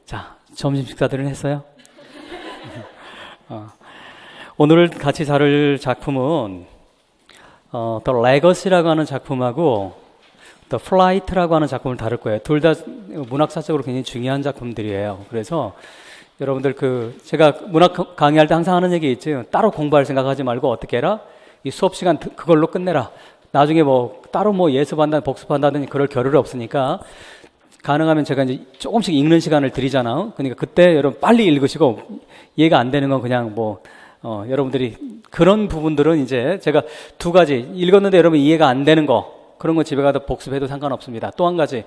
자, 점심 식사들은 했어요? 오늘 같이 다룰 작품은 The Legacy라고 하는 작품하고 The Flight라고 하는 작품을 다룰 거예요. 둘 다 문학사적으로 굉장히 중요한 작품들이에요. 그래서 여러분들 제가 문학 강의할 때 항상 하는 얘기 있죠. 따로 공부할 생각하지 말고 어떻게 해라? 이 수업 시간 그걸로 끝내라. 나중에 따로 예습한다, 복습한다든지 그럴 겨를이 없으니까 가능하면 제가 이제 조금씩 읽는 시간을 드리잖아요. 그러니까 그때 여러분 빨리 읽으시고 이해가 안 되는 건 그냥 여러분들이 그런 부분들은 이제 제가 두 가지 읽었는데 여러분 이해가 안 되는 거 그런 거 집에 가서 복습해도 상관없습니다. 또 한 가지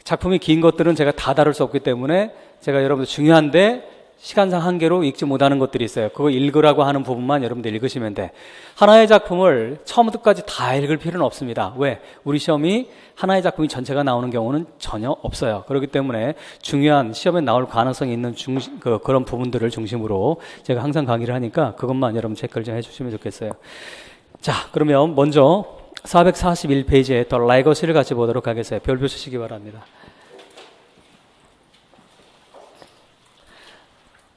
작품이 긴 것들은 제가 다 다룰 수 없기 때문에 제가 여러분들 중요한데 시간상 한계로 읽지 못하는 것들이 있어요. 그거 읽으라고 하는 부분만 여러분들 읽으시면 돼. 하나의 작품을 처음부터 끝까지 다 읽을 필요는 없습니다. 왜? 우리 시험이 하나의 작품이 전체가 나오는 경우는 전혀 없어요. 그렇기 때문에 중요한 시험에 나올 가능성이 있는 그런 부분들을 중심으로 제가 항상 강의를 하니까 그것만 여러분 체크를 좀 해주시면 좋겠어요. 자, 그러면 먼저 441페이지에 더 레거시를 같이 보도록 하겠어요. 별표 치시기 바랍니다.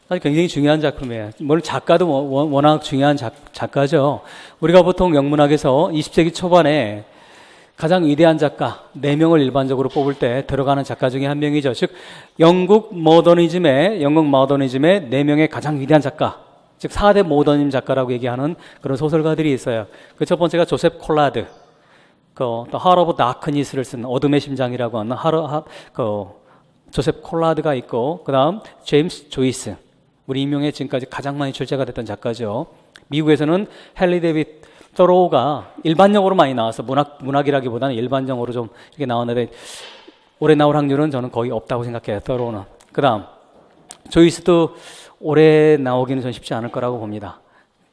사실 굉장히 중요한 작품이에요. 물론 작가도 워낙 중요한 작가죠. 우리가 보통 영문학에서 20세기 초반에 가장 위대한 작가 4명을 일반적으로 뽑을 때 들어가는 작가 중에 한 명이죠. 즉 영국 모더니즘의 4명의 가장 위대한 작가, 즉 4대 모더니즘 작가라고 얘기하는 그런 소설가들이 있어요. 그 첫 번째가 조셉 콜라드, The Heart of Darkness를 쓴 어둠의 심장이라고 하는 조셉 콜라드가 있고, 그 다음 제임스 조이스, 우리 인명에 지금까지 가장 많이 출제가 됐던 작가죠. 미국에서는 헨리 데이빗 thoreau가 일반적으로 많이 나와서 문학이라기보다는 일반적으로 좀 이렇게 나왔는데 올해 나올 확률은 저는 거의 없다고 생각해요. thoreau는. 그 다음 조이스도 올해 나오기는 전 쉽지 않을 거라고 봅니다.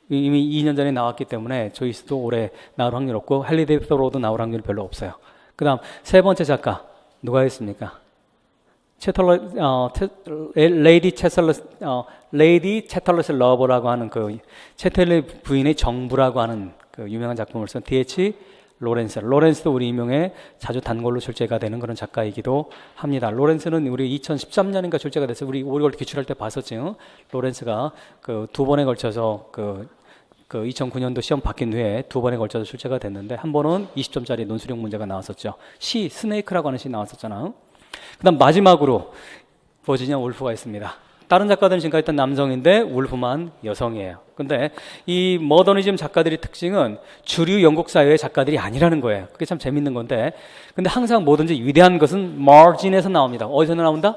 이미 2년 전에 나왔기 때문에 조이스도 올해 나올 확률 없고 헨리 데이빗 thoreau도 나올 확률 별로 없어요. 그 다음 세 번째 작가 누가 있습니까? 레이디 채털러스 러버라고 하는 채털리 부인의 정부라고 하는 유명한 작품을 쓴 D.H. 로렌스도 우리 인명에 자주 단골로 출제가 되는 그런 작가이기도 합니다. 로렌스는 우리 2013년인가 출제가 됐어요. 우리 오리걸 기출할 때 봤었죠. 로렌스가 두 번에 걸쳐서 2009년도 시험 바뀐 후에 두 번에 걸쳐서 출제가 됐는데 한 번은 20점짜리 논술형 문제가 나왔었죠. 스네이크라고 하는 시 나왔었잖아요. 그 다음 마지막으로 버지니아 울프가 있습니다. 다른 작가들은 지금까지 했던 남성인데 울프만 여성이에요. 근데 이 모더니즘 작가들의 특징은 주류 영국 사회의 작가들이 아니라는 거예요. 그게 참 재밌는 건데, 근데 항상 뭐든지 위대한 것은 마진에서 나옵니다. 어디서 나온다?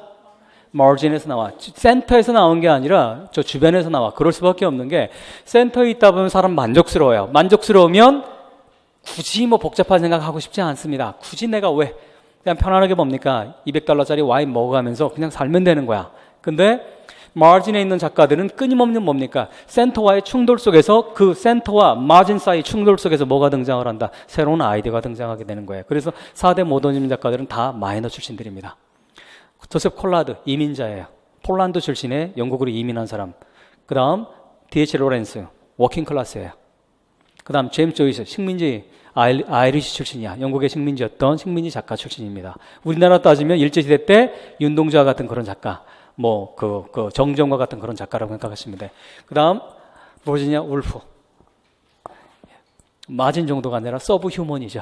마진에서 나와. 센터에서 나온 게 아니라 저 주변에서 나와. 그럴 수밖에 없는 게 센터에 있다 보면 사람 만족스러워요. 만족스러우면 굳이 복잡한 생각하고 싶지 않습니다. 굳이 내가 왜 그냥 편안하게 뭡니까? $200짜리 와인 먹어가면서 그냥 살면 되는 거야. 근데 마진에 있는 작가들은 끊임없는 뭡니까? 센터와의 충돌 속에서 그 센터와 마진 사이 충돌 속에서 뭐가 등장을 한다? 새로운 아이디어가 등장하게 되는 거예요. 그래서 4대 모더니즘 작가들은 다 마이너 출신들입니다. 조셉 콜라드 이민자예요. 폴란드 출신의 영국으로 이민한 사람. 그 다음 D.H. 로렌스 워킹 클래스예요. 그 다음 제임스 조이스 식민지 아이리시 출신이야. 영국의 식민지였던 식민지 작가 출신입니다. 우리나라 따지면 일제시대 때 윤동주와 같은 그런 작가, 정정과 같은 그런 작가라고 생각하시면 돼. 그 다음 버지니아 울프. 마진 정도가 아니라 서브 휴먼이죠.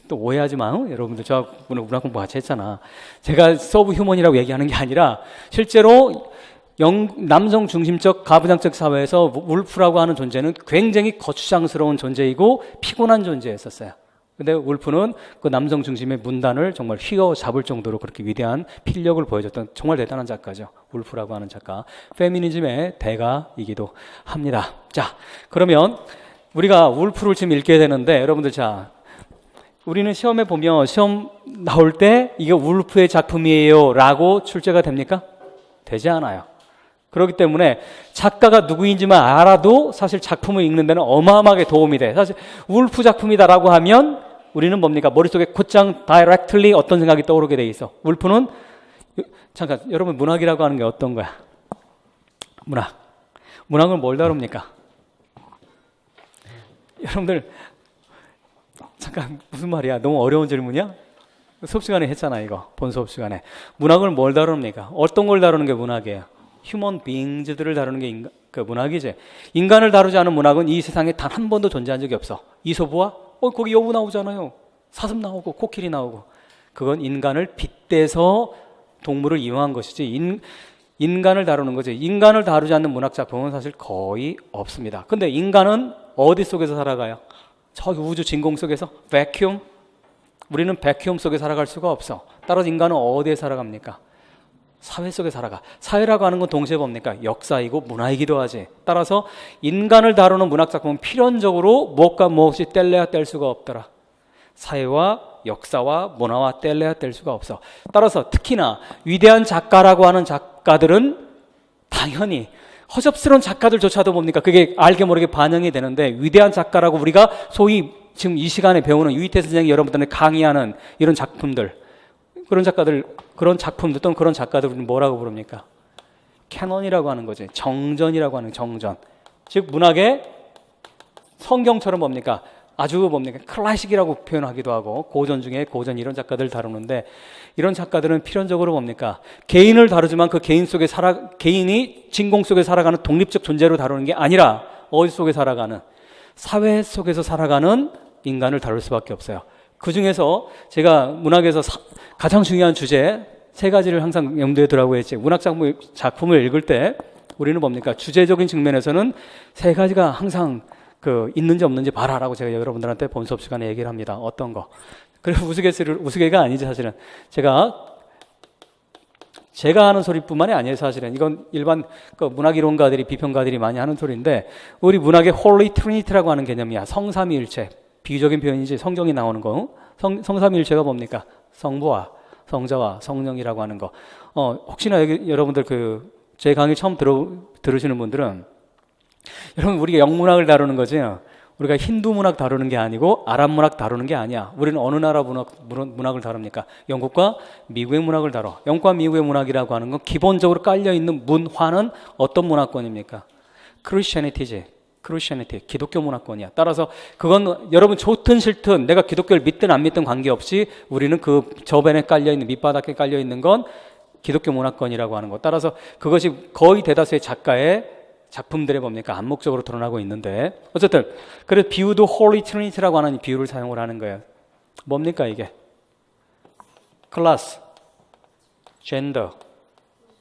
또 오해하지 마. 여러분들 저 문학 공부 같이 했잖아. 제가 서브 휴먼이라고 얘기하는 게 아니라 실제로 남성 중심적 가부장적 사회에서 울프라고 하는 존재는 굉장히 거추장스러운 존재이고 피곤한 존재였었어요. 근데 울프는 그 남성 중심의 문단을 정말 휘어잡을 정도로 그렇게 위대한 필력을 보여줬던 정말 대단한 작가죠. 울프라고 하는 작가. 페미니즘의 대가이기도 합니다. 자, 그러면 우리가 울프를 지금 읽게 되는데 여러분들 우리는 시험에 보면 시험 나올 때 이게 울프의 작품이에요 라고 출제가 됩니까? 되지 않아요. 그렇기 때문에 작가가 누구인지만 알아도 사실 작품을 읽는 데는 어마어마하게 도움이 돼. 사실 울프 작품이다라고 하면 우리는 뭡니까? 머릿속에 곧장 directly 어떤 생각이 떠오르게 돼 있어. 울프는 잠깐 여러분 문학이라고 하는 게 어떤 거야? 문학은 뭘 다룹니까? 여러분들 잠깐 무슨 말이야? 너무 어려운 질문이야? 수업 시간에 했잖아, 이거. 본 수업 시간에. 문학을 뭘 다룹니까? 어떤 걸 다루는 게 문학이에요? 휴먼 빙즈들을 다루는 게 그 문학이지. 인간을 다루지 않은 문학은 이 세상에 단 한 번도 존재한 적이 없어. 이소부와 거기 여우 나오잖아요. 사슴 나오고 코끼리 나오고. 그건 인간을 빗대서 동물을 이용한 것이지 인간을 다루는 거지. 인간을 다루지 않는 문학 작품은 사실 거의 없습니다. 근데 인간은 어디 속에서 살아가요? 저기 우주 진공 속에서? 베큐움? 우리는 베큐움 속에 살아갈 수가 없어. 따라서 인간은 어디에 살아갑니까? 사회 속에 살아가. 사회라고 하는 건 동시에 뭡니까? 역사이고 문화이기도 하지. 따라서 인간을 다루는 문학 작품은 필연적으로 무엇과 무엇이 뗄래야 뗄 수가 없더라. 사회와 역사와 문화와 뗄래야 뗄 수가 없어. 따라서 특히나 위대한 작가라고 하는 작가들은 당연히 허접스러운 작가들조차도 뭡니까? 그게 알게 모르게 반영이 되는데 위대한 작가라고 우리가 소위 지금 이 시간에 배우는 유희태 선생님이 여러분들한테 강의하는 이런 작품들, 그런 작가들, 그런 작품들 또는 그런 작가들을 뭐라고 부릅니까? 캐논이라고 하는 거지. 정전이라고 하는 정전. 즉 문학의 성경처럼 뭡니까? 아주 뭡니까? 클래식이라고 표현하기도 하고 고전 중에 고전 이런 작가들 다루는데 이런 작가들은 필연적으로 뭡니까? 개인을 다루지만 그 개인 속에 개인이 진공 속에 살아가는 독립적 존재로 다루는 게 아니라 어디 속에 살아가는 사회 속에서 살아가는 인간을 다룰 수밖에 없어요. 그 중에서 제가 문학에서 가장 중요한 주제 세 가지를 항상 염두에 두라고 했지. 문학 작품을 읽을 때 우리는 뭡니까? 주제적인 측면에서는 세 가지가 항상 있는지 없는지 봐라라고 제가 여러분들한테 본 수업 시간에 얘기를 합니다. 어떤 거. 그래서 우스개가 아니지 사실은. 제가 하는 소리뿐만이 아니에요 사실은. 이건 일반 문학이론가들이 비평가들이 많이 하는 소리인데 우리 문학의 홀리 트리니티라고 하는 개념이야. 성삼위일체. 비유적인 표현이지 성경이 나오는 거. 성삼위일체가 뭡니까? 성부와 성자와 성령이라고 하는 거. 혹시나 여러분들 제 강의 처음 들으시는 분들은 여러분 우리가 영문학을 다루는 거지 우리가 힌두 문학 다루는 게 아니고 아랍 문학 다루는 게 아니야. 우리는 어느 나라 문학을 다룹니까? 영국과 미국의 문학을 다뤄. 영국과 미국의 문학이라고 하는 건 기본적으로 깔려있는 문화는 어떤 문화권입니까? 크리스천이티지. 크리스천이티, 기독교 문화권이야. 따라서 그건 여러분 좋든 싫든 내가 기독교를 믿든 안 믿든 관계없이 우리는 그 저변에 깔려있는 밑바닥에 깔려있는 건 기독교 문화권이라고 하는 거. 따라서 그것이 거의 대다수의 작가의 작품들에 뭡니까? 암묵적으로 드러나고 있는데 어쨌든 그래서 비유도 홀리 트리니티라고 하는 비유를 사용을 하는 거예요. 뭡니까 이게? 클래스, 젠더,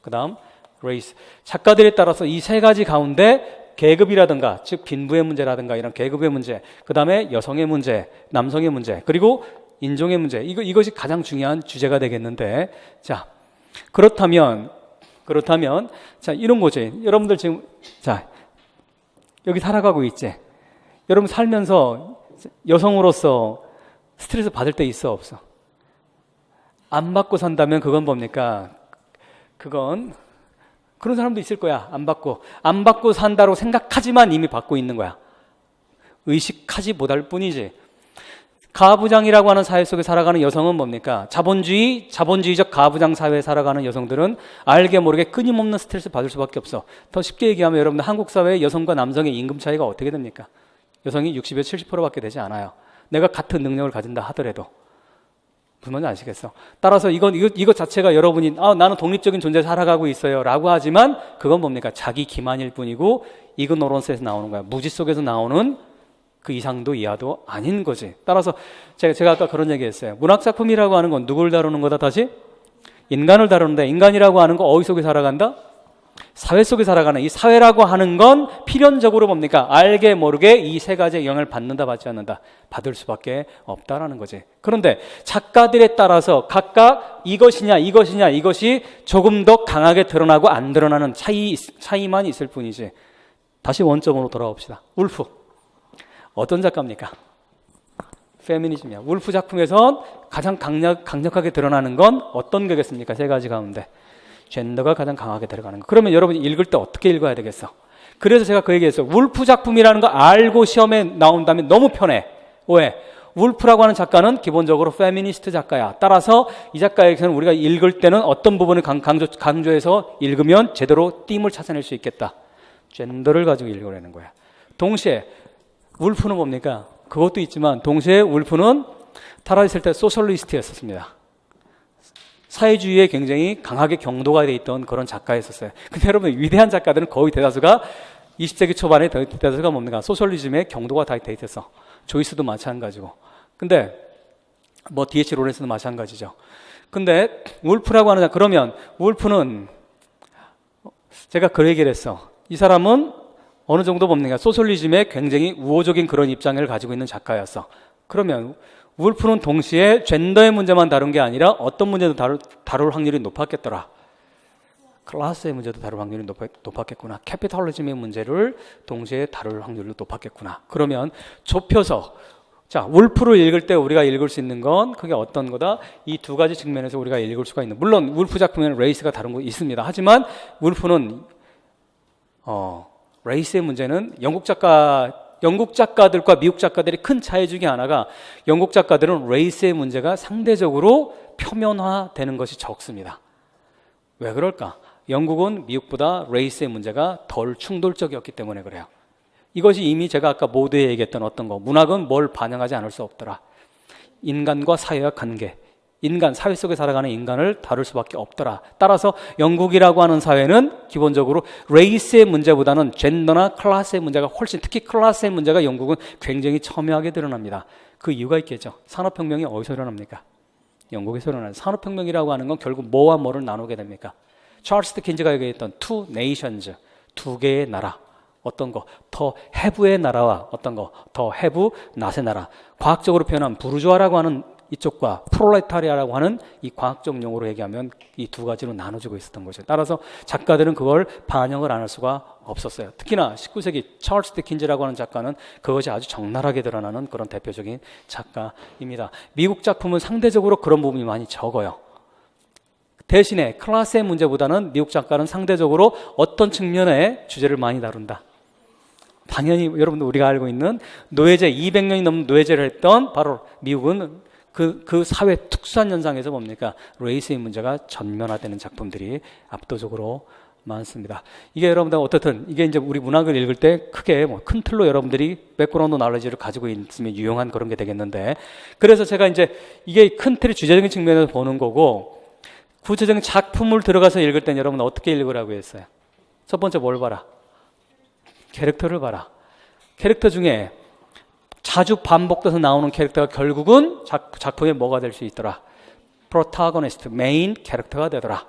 그 다음 레이스. 작가들에 따라서 이 세 가지 가운데 계급이라든가 즉 빈부의 문제라든가 이런 계급의 문제, 그 다음에 여성의 문제, 남성의 문제, 그리고 인종의 문제, 이것이 가장 중요한 주제가 되겠는데, 자 그렇다면 자 이런 거지. 여러분들 지금 자 여기 살아가고 있지. 여러분 살면서 여성으로서 스트레스 받을 때 있어 없어? 안 받고 산다면 그건 뭡니까? 그건 그런 사람도 있을 거야. 안 받고 산다고 생각하지만 이미 받고 있는 거야. 의식하지 못할 뿐이지. 가부장이라고 하는 사회 속에 살아가는 여성은 뭡니까? 자본주의적 가부장 사회에 살아가는 여성들은 알게 모르게 끊임없는 스트레스 받을 수밖에 없어. 더 쉽게 얘기하면 여러분들 한국 사회의 여성과 남성의 임금 차이가 어떻게 됩니까? 여성이 60에서 70%밖에 되지 않아요. 내가 같은 능력을 가진다 하더라도. 무슨 말인지 아시겠어? 따라서 이것 자체가 여러분이 나는 독립적인 존재에 살아가고 있어요 라고 하지만 그건 뭡니까? 자기 기만일 뿐이고 이그노런스에서 나오는 거야. 무지 속에서 나오는 그 이상도 이하도 아닌 거지. 따라서 제가 아까 그런 얘기 했어요. 문학작품이라고 하는 건 누굴 다루는 거다 다시? 인간을 다루는데 인간이라고 하는 거 어디 속에 살아간다? 사회 속에 살아가는 이 사회라고 하는 건 필연적으로 뭡니까? 알게 모르게 이 세 가지의 영향을 받는다 받지 않는다? 받을 수밖에 없다라는 거지. 그런데 작가들에 따라서 각각 이것이 조금 더 강하게 드러나고 안 드러나는 차이만 있을 뿐이지. 다시 원점으로 돌아옵시다. 울프 어떤 작가입니까? 페미니즘이야. 울프 작품에선 가장 강력하게 드러나는 건 어떤 거겠습니까? 세 가지 가운데 젠더가 가장 강하게 들어가는 거. 그러면 여러분이 읽을 때 어떻게 읽어야 되겠어? 그래서 제가 그 얘기했어요. 울프 작품이라는 거 알고 시험에 나온다면 너무 편해. 왜? 울프라고 하는 작가는 기본적으로 페미니스트 작가야. 따라서 이 작가에게는 우리가 읽을 때는 어떤 부분을 강조해서 읽으면 제대로 띠임을 찾아낼 수 있겠다. 젠더를 가지고 읽으려는 거야. 동시에 울프는 뭡니까? 그것도 있지만 동시에 울프는 살아있을 때 소셜리스트였었습니다. 사회주의에 굉장히 강하게 경도가 돼 있던 그런 작가였었어요. 근데 여러분, 위대한 작가들은 거의 대다수가 20세기 초반에 대다수가 뭡니까? 소셜리즘에 경도가 다 돼 있었어. 조이스도 마찬가지고. 근데 뭐 D.H. 로렌스도 마찬가지죠. 근데 울프라고 하는, 그러면 울프는 제가 그 얘기를 했어. 이 사람은 어느 정도 뭡니까? 소셜리즘에 굉장히 우호적인 그런 입장을 가지고 있는 작가였어. 그러면 울프는 동시에 젠더의 문제만 다룬 게 아니라 어떤 문제도 다룰 확률이 높았겠더라. 클래스의 문제도 다룰 확률이 높았겠구나. 캐피탈리즘의 문제를 동시에 다룰 확률도 높았겠구나. 그러면 좁혀서, 자, 울프를 읽을 때 우리가 읽을 수 있는 건 그게 어떤 거다? 이 두 가지 측면에서 우리가 읽을 수가 있는. 물론 울프 작품에는 레이스가 다른 거 있습니다. 하지만 울프는 레이스의 문제는 영국 작가들과 미국 작가들이 큰 차이 중에 하나가, 영국 작가들은 레이스의 문제가 상대적으로 표면화되는 것이 적습니다. 왜 그럴까? 영국은 미국보다 레이스의 문제가 덜 충돌적이었기 때문에 그래요. 이것이 이미 제가 아까 모두에 얘기했던 어떤 거, 문학은 뭘 반영하지 않을 수 없더라. 인간과 사회와 관계, 인간, 사회 속에 살아가는 인간을 다룰 수밖에 없더라. 따라서 영국이라고 하는 사회는 기본적으로 레이스의 문제보다는 젠더나 클래스의 문제가 훨씬, 특히 클래스의 문제가 영국은 굉장히 첨예하게 드러납니다. 그 이유가 있겠죠. 산업혁명이 어디서 일어납니까? 영국에서 일어나는. 산업혁명이라고 하는 건 결국 뭐와 뭐를 나누게 됩니까? 찰스 디킨즈가 얘기했던 two nations, 두 개의 나라. 어떤 거, 더 해부의 나라와 어떤 거, 더 해부 낫의 나라. 과학적으로 표현한 부르주아라고 하는 이쪽과 프롤레타리아라고 하는 이 과학적 용어로 얘기하면 이 두 가지로 나눠지고 있었던 거죠. 따라서 작가들은 그걸 반영을 안 할 수가 없었어요. 특히나 19세기 찰스 디킨즈라고 하는 작가는 그것이 아주 적나라하게 드러나는 그런 대표적인 작가입니다. 미국 작품은 상대적으로 그런 부분이 많이 적어요. 대신에 클래스의 문제보다는 미국 작가는 상대적으로 어떤 측면의 주제를 많이 다룬다. 당연히 여러분들 우리가 알고 있는 노예제, 200년이 넘는 노예제를 했던 바로 미국은 그 사회 특수한 현상에서 뭡니까? 레이스의 문제가 전면화되는 작품들이 압도적으로 많습니다. 이게 여러분들 어떻든 이게 이제 우리 문학을 읽을 때 크게 뭐 큰 틀로 여러분들이 백그라운드 나레지를 가지고 있으면 유용한 그런 게 되겠는데, 그래서 제가 이제 이게 큰 틀의 주제적인 측면에서 보는 거고, 구체적인 작품을 들어가서 읽을 때는 여러분 어떻게 읽으라고 했어요? 첫 번째 뭘 봐라? 캐릭터를 봐라. 캐릭터 중에 자주 반복돼서 나오는 캐릭터가 결국은 작품의 뭐가 될 수 있더라? 프로타고니스트, 메인 캐릭터가 되더라.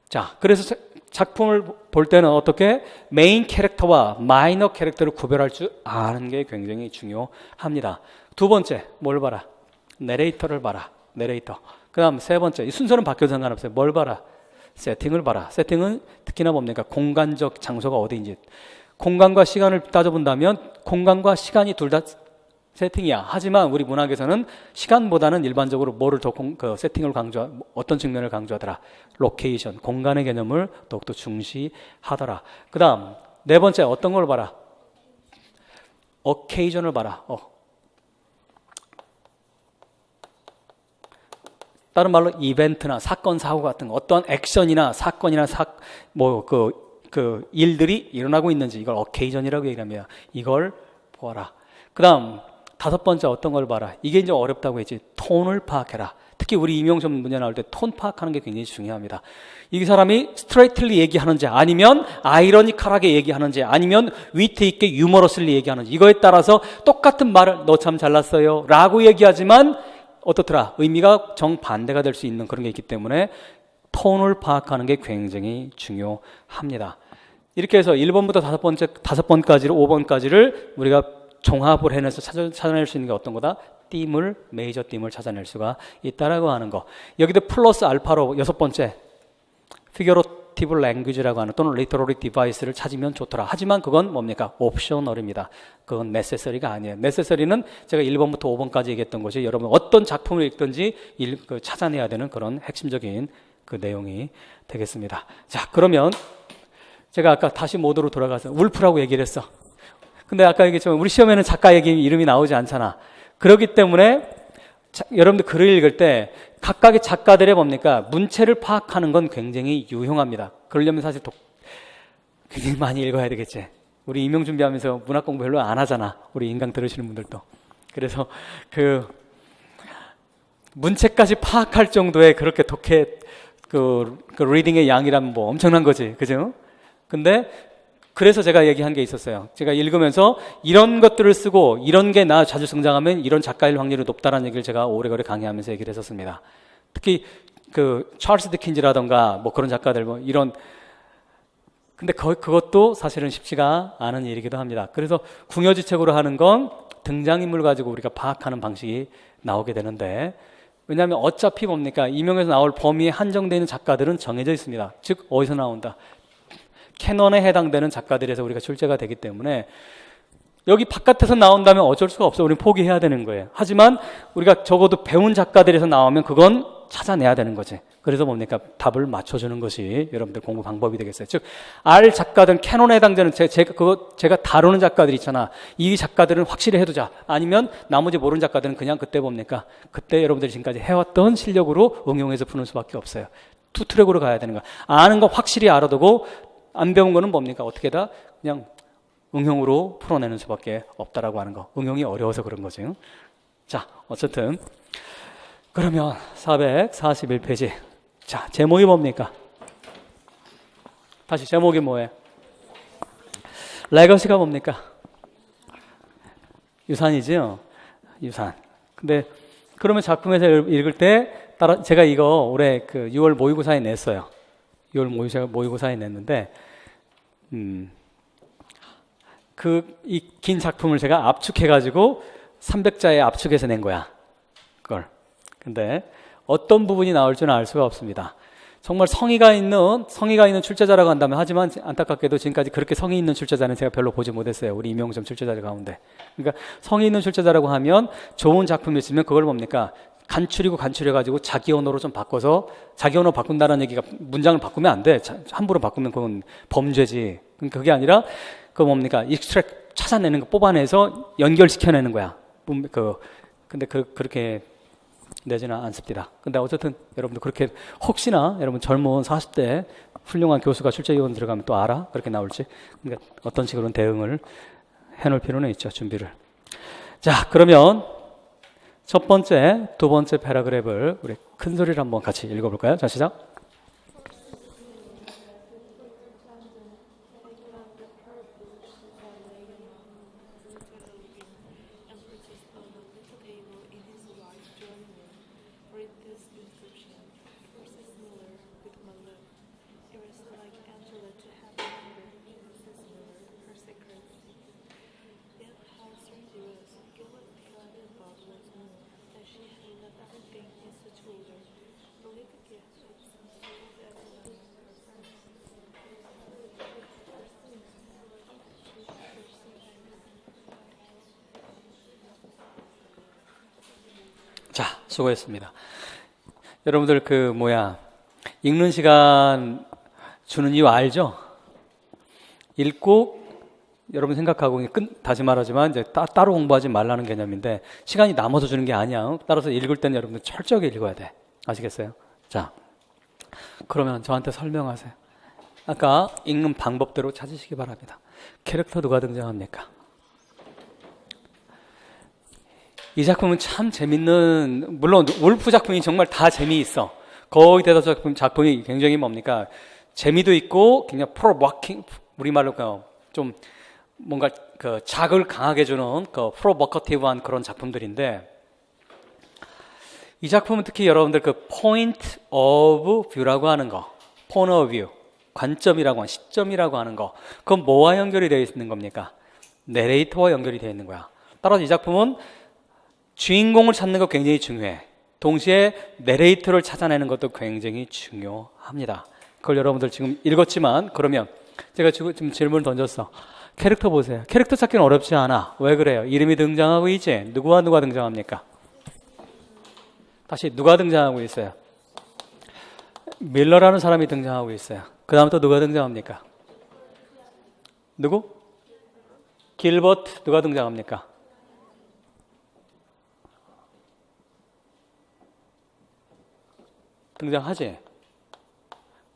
자, 그래서 작품을 볼 때는 어떻게 메인 캐릭터와 마이너 캐릭터를 구별할 줄 아는 게 굉장히 중요합니다. 두 번째 뭘 봐라? 내레이터를 봐라. 내레이터. 그 다음 세 번째, 이 순서는 바뀌어도 상관없어요. 뭘 봐라? 세팅을 봐라. 세팅은 특히나 뭡니까? 공간적 장소가 어디인지. 공간과 시간을 따져본다면 공간과 시간이 둘 다 세팅이야. 하지만 우리 문학에서는 시간보다는 일반적으로 뭐를 더 세팅을 어떤 측면을 강조하더라? 로케이션, 공간의 개념을 더욱더 중시하더라. 그 다음 네 번째 어떤 걸 봐라? 어케이전을 봐라. 다른 말로 이벤트나 사건, 사고 같은 거, 어떤 액션이나 사건이나 그 일들이 일어나고 있는지, 이걸 어케이전이라고 얘기합니다. 이걸 보아라. 그 다음 다섯 번째 어떤 걸 봐라. 이게 이제 어렵다고 했지. 톤을 파악해라. 특히 우리 임용점 문제 나올 때 톤 파악하는 게 굉장히 중요합니다. 이 사람이 스트레이트리 얘기하는지, 아니면 아이러니컬하게 얘기하는지, 아니면 위트 있게 유머러슬리 얘기하는지, 이거에 따라서 똑같은 말을 너 참 잘났어요 라고 얘기하지만 어떻더라? 의미가 정반대가 될 수 있는 그런 게 있기 때문에 톤을 파악하는 게 굉장히 중요합니다. 이렇게 해서 1번부터 5번까지를 5번까지를 우리가 종합을 해내서 찾아낼 수 있는 게 어떤 거다? 메이저 띠을 찾아낼 수가 있다라고 하는 거. 여기도 플러스 알파로 6번째 피겨러티브 랭귀지라고 하는, 또는 리터러리 디바이스를 찾으면 좋더라. 하지만 그건 뭡니까? 옵셔널입니다. 그건 네세서리가 아니에요. 네세서리는 제가 1번부터 5번까지 얘기했던 것이 여러분 어떤 작품을 읽든지 찾아내야 되는 그런 핵심적인 그 내용이 되겠습니다. 자, 그러면 제가 아까 다시 모드로 돌아가서 울프라고 얘기를 했어. 근데 아까 얘기했지만 우리 시험에는 작가 이름이 나오지 않잖아. 그렇기 때문에 여러분들 글을 읽을 때 각각의 작가들의 뭡니까? 문체를 파악하는 건 굉장히 유용합니다. 그러려면 사실 굉장히 많이 읽어야 되겠지. 우리 임용 준비하면서 문학 공부 별로 안 하잖아. 우리 인강 들으시는 분들도. 그래서 문체까지 파악할 정도의 그렇게 그 리딩의 양이라면 뭐 엄청난 거지, 그죠? 근데 그래서 제가 얘기한 게 있었어요. 제가 읽으면서 이런 것들을 쓰고 이런 게 나 자주 등장하면 이런 작가일 확률이 높다라는 얘기를 제가 오래오래 강의하면서 얘기를 했었습니다. 특히 그 찰스 디킨즈라던가 뭐 그런 작가들 뭐 이런, 근데 그것도 사실은 쉽지가 않은 일이기도 합니다. 그래서 궁여지책으로 하는 건 등장인물 가지고 우리가 파악하는 방식이 나오게 되는데, 왜냐하면 어차피 뭡니까? 이명에서 나올 범위에 한정되어 있는 작가들은 정해져 있습니다. 즉 어디서 나온다? 캐논에 해당되는 작가들에서 우리가 출제가 되기 때문에 여기 바깥에서 나온다면 어쩔 수가 없어. 우리는 포기해야 되는 거예요. 하지만 우리가 적어도 배운 작가들에서 나오면 그건 찾아내야 되는 거지. 그래서 뭡니까? 답을 맞춰주는 것이 여러분들 공부 방법이 되겠어요. 즉, 알 작가든 캐논에 해당되는 제가 다루는 작가들 있잖아. 이 작가들은 확실히 해두자. 아니면 나머지 모르는 작가들은 그냥 그때 뭡니까? 그때 여러분들이 지금까지 해왔던 실력으로 응용해서 푸는 수밖에 없어요. 투 트랙으로 가야 되는 거야. 아는 거 확실히 알아두고 안 배운 거는 뭡니까? 어떻게다 그냥 응용으로 풀어내는 수밖에 없다라고 하는 거. 응용이 어려워서 그런 거죠. 자, 어쨌든 그러면 441페이지. 자, 제목이 뭡니까? 다시 제목이 뭐예요? 레거시가 뭡니까? 유산이죠? 유산. 근데 그러면 작품에서 읽을 때 제가 이거 올해 그 6월 모의고사에 냈어요. 6월 모의고사에 냈는데 이 긴 작품을 제가 압축해가지고 300자에 압축해서 낸 거야. 그걸. 근데 어떤 부분이 나올 줄은 알 수가 없습니다. 정말 성의가 있는 출제자라고 한다면, 하지만 안타깝게도 지금까지 그렇게 성의 있는 출제자는 제가 별로 보지 못했어요. 우리 임용점 출제자들 가운데. 그러니까 성의 있는 출제자라고 하면 좋은 작품이 있으면 그걸 뭡니까? 간추려가지고 자기 언어로 좀 바꿔서, 자기 언어 바꾼다는 얘기가 문장을 바꾸면 안 돼. 함부로 바꾸면 그건 범죄지. 그러니까 그게 아니라 그 뭡니까? 익스트랙 찾아내는 거, 뽑아내서 연결시켜내는 거야. 근데 그렇게 내지는 않습니다. 근데 어쨌든 여러분들 그렇게 혹시나 여러분 젊은 40대 훌륭한 교수가 출제위원 들어가면 또 알아? 그렇게 나올지. 그러니까 어떤 식으로 대응을 해놓을 필요는 있죠. 준비를. 자, 그러면 첫 번째, 두 번째 패러그래프를 우리 큰 소리를 한번 같이 읽어볼까요? 자, 시작. 자, 수고했습니다. 여러분들 읽는 시간 주는 이유 알죠? 읽고 여러분 생각하고 다시 말하지만 이제 따로 공부하지 말라는 개념인데, 시간이 남아서 주는 게 아니야. 따라서 읽을 때는 여러분들 철저하게 읽어야 돼. 아시겠어요? 자, 그러면 저한테 설명하세요. 아까 읽는 방법대로 찾으시기 바랍니다. 캐릭터 누가 등장합니까? 이 작품은 참 재밌는, 물론 울프 작품이 정말 다 재미있어. 거의 대다수 작품이 굉장히 뭡니까? 재미도 있고 굉장히 프로버킹, 우리말로 좀 뭔가 그 자극을 강하게 주는 그 프로버커티브한 그런 작품들인데, 이 작품은 특히 여러분들 그 포인트 오브 뷰라고 하는 거, 포인트 오브 뷰, 관점이라고 하는, 시점이라고 하는 거, 그건 뭐와 연결이 되어 있는 겁니까? 내레이터와 연결이 되어 있는 거야. 따라서 이 작품은 주인공을 찾는 거 굉장히 중요해. 동시에 내레이터를 찾아내는 것도 굉장히 중요합니다. 그걸 여러분들 지금 읽었지만, 그러면 제가 지금 질문을 던졌어. 캐릭터 보세요. 캐릭터 찾기는 어렵지 않아. 왜 그래요? 이름이 등장하고 있지. 누구와 누가 등장합니까? 다시 누가 등장하고 있어요? 밀러라는 사람이 등장하고 있어요. 그 다음 또 누가 등장합니까? 누구? 길버트. 누가 등장합니까? 등장하지?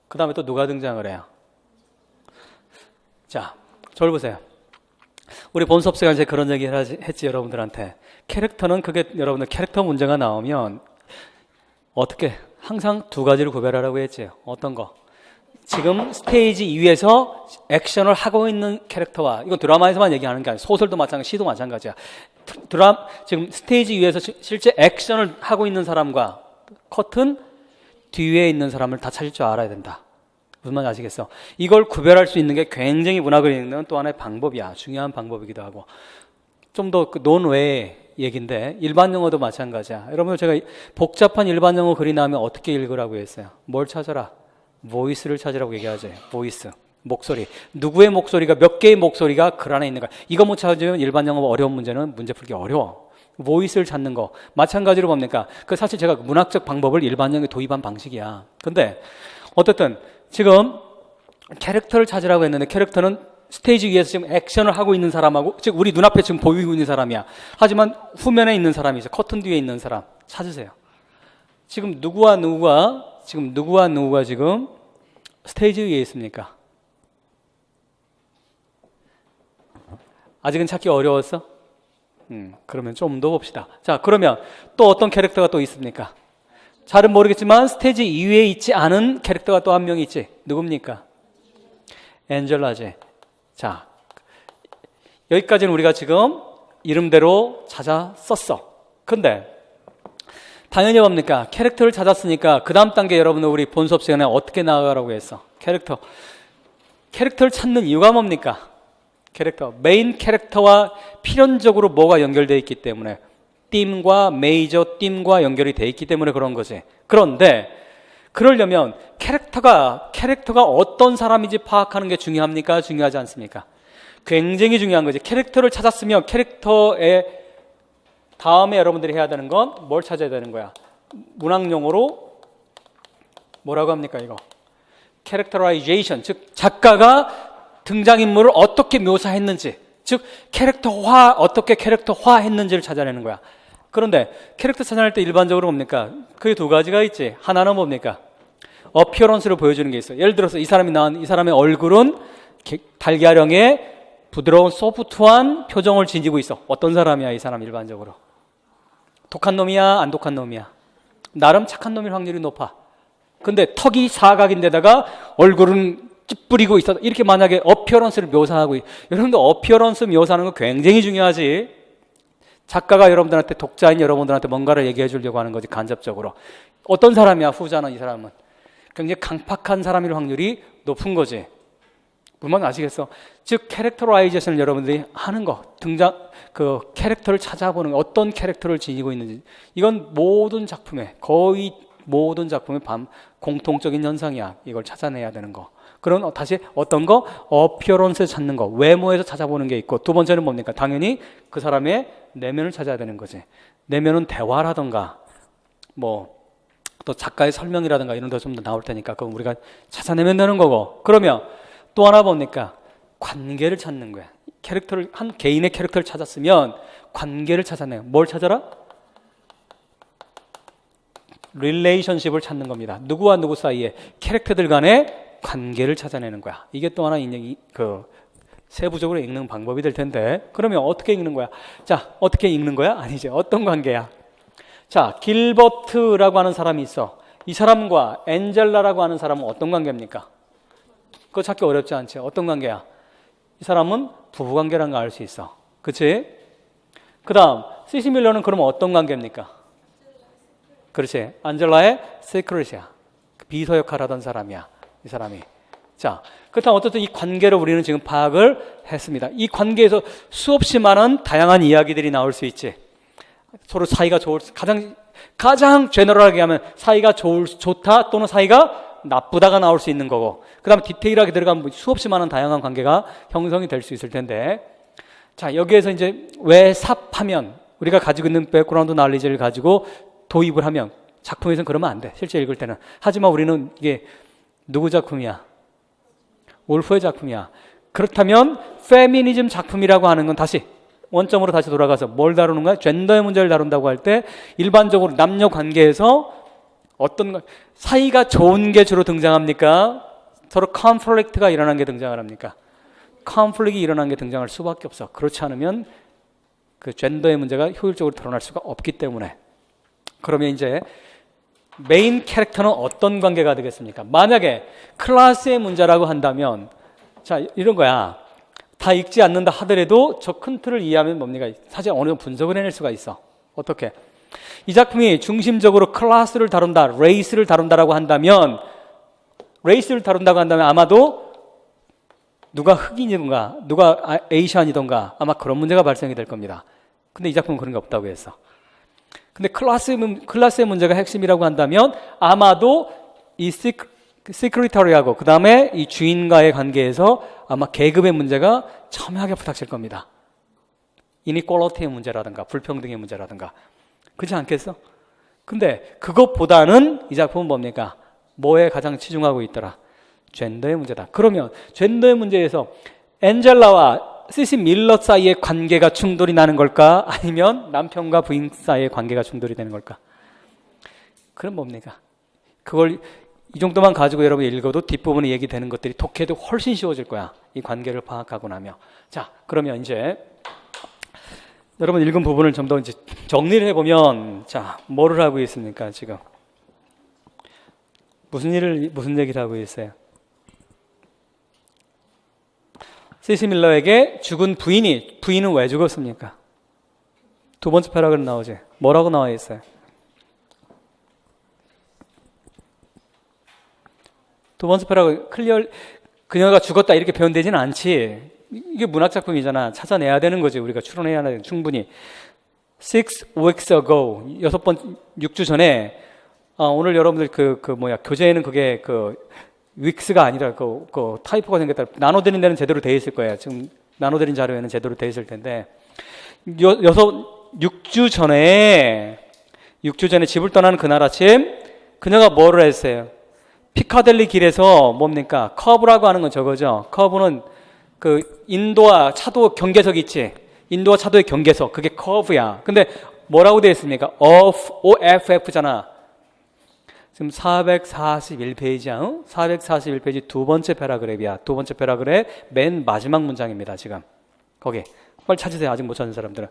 그 다음에 또 누가 등장을 해요? 자, 저를 보세요. 우리 본 수업 시간에 그런 얘기를 했지, 여러분들한테. 캐릭터는 여러분들 캐릭터 문제가 나오면 어떻게? 항상 두 가지를 구별하라고 했지. 어떤 거? 지금 스테이지 위에서 액션을 하고 있는 캐릭터와, 이건 드라마에서만 얘기하는 게 아니라 소설도 마찬가지, 시도 마찬가지야. 지금 스테이지 위에서 실제 액션을 하고 있는 사람과 커튼 뒤에 있는 사람을 다 찾을 줄 알아야 된다. 무슨 말인지 아시겠어? 이걸 구별할 수 있는 게 굉장히 문학을 읽는 또 하나의 방법이야. 중요한 방법이기도 하고. 좀 더 논외의 얘기인데 일반 영어도 마찬가지야. 여러분, 제가 복잡한 일반 영어 글이 나오면 어떻게 읽으라고 했어요? 뭘 찾아라? 보이스를 찾으라고 얘기하죠. 보이스, 목소리. 누구의 목소리가, 몇 개의 목소리가 글 안에 있는가. 이거 못 찾으면 일반 영어 어려운 문제는 문제 풀기 어려워. 보이스를 찾는 거 마찬가지로 뭡니까? 그 사실 제가 문학적 방법을 일반 영어에 도입한 방식이야. 근데 어쨌든 지금 캐릭터를 찾으라고 했는데 캐릭터는 스테이지 위에서 지금 액션을 하고 있는 사람하고, 즉 우리 눈앞에 지금 보이고 있는 사람이야. 하지만 후면에 있는 사람이죠. 커튼 뒤에 있는 사람 찾으세요. 지금 누구와 누구가 지금 스테이지 위에 있습니까? 아직은 찾기 어려웠어? 그러면 좀 더 봅시다. 자, 그러면 또 어떤 캐릭터가 또 있습니까? 잘은 모르겠지만 스테이지 위에 있지 않은 캐릭터가 또 한 명 있지. 누굽니까? 엔젤라지. 자, 여기까지는 우리가 지금 이름대로 찾아 썼어. 근데 당연히 뭡니까? 캐릭터를 찾았으니까 그 다음 단계 여러분들 우리 본 수업 시간에 어떻게 나아가라고 했어? 캐릭터를 찾는 이유가 뭡니까? 메인 캐릭터와 필연적으로 뭐가 연결되어 있기 때문에, 메이저 띵과 연결이 되어 있기 때문에 그런 거지. 그런데 그러려면 캐릭터가 어떤 사람인지 파악하는 게 중요합니까? 중요하지 않습니까? 굉장히 중요한 거지. 캐릭터를 찾았으면 캐릭터의 다음에 여러분들이 해야 되는 건 뭘 찾아야 되는 거야? 문학 용어로 뭐라고 합니까? 이거 캐릭터라이제이션, 즉 작가가 등장인물을 어떻게 묘사했는지, 즉 캐릭터화, 어떻게 캐릭터화했는지를 찾아내는 거야. 그런데 캐릭터 찾아낼 때 일반적으로 뭡니까? 그게 두 가지가 있지. 하나는 뭡니까? 어피어런스를 보여주는 게 있어. 예를 들어서 이 사람의 얼굴은 달걀형의 부드러운 소프트한 표정을 지니고 있어. 어떤 사람이야 이 사람? 일반적으로 독한 놈이야, 안 독한 놈이야? 나름 착한 놈일 확률이 높아. 근데 턱이 사각인데다가 얼굴은 찌푸리고 있어. 이렇게 만약에 어피어런스를 묘사하고, 여러분들 어피어런스 묘사하는 거 굉장히 중요하지. 작가가 여러분들한테, 독자인 여러분들한테 뭔가를 얘기해 주려고 하는 거지, 간접적으로. 어떤 사람이야? 후자는 이 사람은 굉장히 강팍한 사람일 확률이 높은 거지. 무슨 아시겠어? 즉 캐릭터라이제이션을 여러분들이 하는 거, 캐릭터를 찾아보는 거, 어떤 캐릭터를 지니고 있는지. 이건 거의 모든 작품의 공통적인 현상이야. 이걸 찾아내야 되는 거. 그런 다시 어떤 거? 어피어런스 찾는 거, 외모에서 찾아보는 게 있고, 두 번째는 뭡니까? 당연히 그 사람의 내면을 찾아야 되는 거지. 내면은 대화라든가 또 작가의 설명이라든가 이런 데 좀 더 나올 테니까 그건 우리가 찾아내면 되는 거고. 그러면 또 하나 뭡니까? 관계를 찾는 거야. 한 개인의 캐릭터를 찾았으면 관계를 찾아내요. 뭘 찾아라? 릴레이션십을 찾는 겁니다. 누구와 누구 사이에 캐릭터들 간의 관계를 찾아내는 거야. 이게 또 하나 세부적으로 읽는 방법이 될 텐데, 그러면 어떻게 읽는 거야? 자, 어떻게 읽는 거야? 아니지. 어떤 관계야? 자, 길버트라고 하는 사람이 있어. 이 사람과 엔젤라라고 하는 사람은 어떤 관계입니까? 그거 찾기 어렵지 않지? 어떤 관계야? 이 사람은 부부관계라는 걸 알 수 있어. 그치? 그 다음 시시 밀러는 그러면 어떤 관계입니까? 그렇지. 안젤라의 시크릿이야. 비서 역할을 하던 사람이야, 이 사람이. 자, 그렇다면 어쨌든 이 관계를 우리는 지금 파악을 했습니다. 이 관계에서 수없이 많은 다양한 이야기들이 나올 수 있지. 서로 사이가 가장 제너럴하게 하면 사이가 좋다 또는 사이가 나쁘다가 나올 수 있는 거고, 그 다음에 디테일하게 들어가면 수없이 많은 다양한 관계가 형성이 될 수 있을 텐데, 자, 여기에서 이제 왜 삽하면 우리가 가지고 있는 백그라운드 날리지를 가지고 도입을 하면, 작품에서는 그러면 안 돼, 실제 읽을 때는. 하지만 우리는 이게 누구 작품이야? 울프의 작품이야. 그렇다면 페미니즘 작품이라고 하는 건 다시 원점으로 다시 돌아가서 뭘 다루는 거야? 젠더의 문제를 다룬다고 할 때 일반적으로 남녀 관계에서 어떤 사이가 좋은 게 주로 등장합니까? 서로 컨플릭트가 일어난 게 등장을 합니까? 컨플릭이 일어난 게 등장할 수밖에 없어. 그렇지 않으면 그 젠더의 문제가 효율적으로 드러날 수가 없기 때문에. 그러면 이제 메인 캐릭터는 어떤 관계가 되겠습니까? 만약에 클래스의 문제라고 한다면 자 이런 거야. 다 읽지 않는다 하더라도 저 큰 틀을 이해하면 뭡니까? 사실 어느 정도 분석을 해낼 수가 있어. 어떻게? 이 작품이 중심적으로 클래스를 다룬다, 레이스를 다룬다라고 한다면 레이스를 다룬다고 한다면 아마도 누가 흑인이던가 누가 에이시안이던가 아마 그런 문제가 발생이 될 겁니다. 근데 이 작품은 그런 게 없다고 했어. 근데 클래스의 문제가 핵심이라고 한다면 아마도 이 시크리터리하고 그 다음에 이 주인과의 관계에서 아마 계급의 문제가 첨예하게 부닥칠 겁니다. 이니퀄리티의 문제라든가 불평등의 문제라든가 그렇지 않겠어? 근데 그것보다는 이 작품은 뭡니까? 뭐에 가장 치중하고 있더라? 젠더의 문제다. 그러면 젠더의 문제에서 엔젤라와 시시 밀러 사이의 관계가 충돌이 나는 걸까? 아니면 남편과 부인 사이의 관계가 충돌이 되는 걸까? 그럼 뭡니까? 그걸 이 정도만 가지고 여러분이 읽어도 뒷부분에 얘기되는 것들이 독해도 훨씬 쉬워질 거야. 이 관계를 파악하고 나면. 자, 그러면 이제 여러분 읽은 부분을 좀 더 이제 정리를 해보면 자, 뭐를 하고 있습니까, 지금? 무슨 얘기를 하고 있어요? 시시 밀러에게 죽은 부인은 왜 죽었습니까? 두 번째 패러그램 나오지. 뭐라고 나와 있어요? 두 번째 패러그램 클리어 그녀가 죽었다 이렇게 표현되지는 않지. 이게 문학 작품이잖아. 찾아내야 되는 거지. 우리가 추론해야 하는 충분히. 6 weeks ago 6주 전에 오늘 여러분들 교재에는 그게 윅스가 아니라 그 타이포가 생겼다. 나눠드린 데는 제대로 돼 있을 거예요. 지금 나눠드린 자료에는 제대로 돼 있을 텐데 6주 전에 집을 떠나는 그날 아침 그녀가 뭐를 했어요? 피카델리 길에서 뭡니까? 커브라고 하는 건 저거죠. 커브는 그 인도와 차도 경계석 있지. 인도와 차도의 경계석 그게 커브야. 근데 뭐라고 되어 있습니까? OFF잖아. 지금 441페이지야. 441페이지 두 번째 패러그래프야. 두 번째 패러그래프 맨 마지막 문장입니다. 지금 거기 빨리 찾으세요. 아직 못 찾은 사람들은.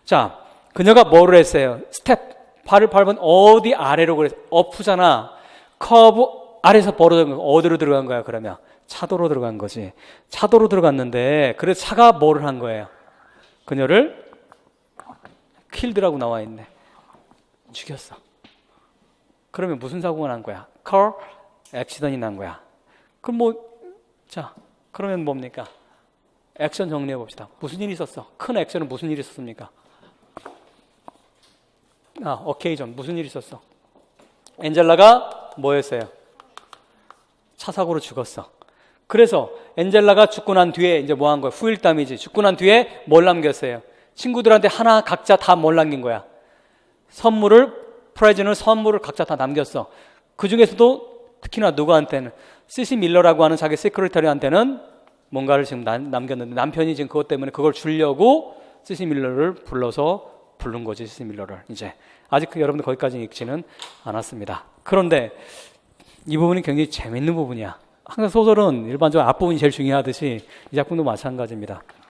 자, 그녀가 뭐를 했어요? 스텝 발을 밟은 어디 아래로 그래서 어프잖아. 커브 아래에서 벌어진 거 어디로 들어간 거야? 그러면 차도로 들어간 거지. 차도로 들어갔는데 그래서 차가 뭐를 한 거예요? 그녀를 킬드라고 나와 있네. 죽였어. 그러면 무슨 사고가 난 거야? car accident이 난 거야. 그럼 그러면 뭡니까? 액션 정리해 봅시다. 무슨 일이 있었어? 큰 액션은 무슨 일이 있었습니까? occasion 무슨 일이 있었어? 엔젤라가 뭐였어요? 차 사고로 죽었어. 그래서 엔젤라가 죽고 난 뒤에 이제 뭐 한 거야? 후일담이지. 죽고 난 뒤에 뭘 남겼어요? 친구들한테 하나 각자 다 뭘 남긴 거야? 선물을 각자 다 남겼어. 그 중에서도 특히나 누구한테는 시시 밀러라고 하는 자기 시크리터리한테는 뭔가를 지금 남겼는데 남편이 지금 그것 때문에 그걸 주려고 시시 밀러를 부른 거지. 시시 밀러를 이제 아직 여러분들 거기까지 읽지는 않았습니다. 그런데 이 부분이 굉장히 재밌는 부분이야. 항상 소설은 일반적으로 앞부분이 제일 중요하듯이 이 작품도 마찬가지입니다.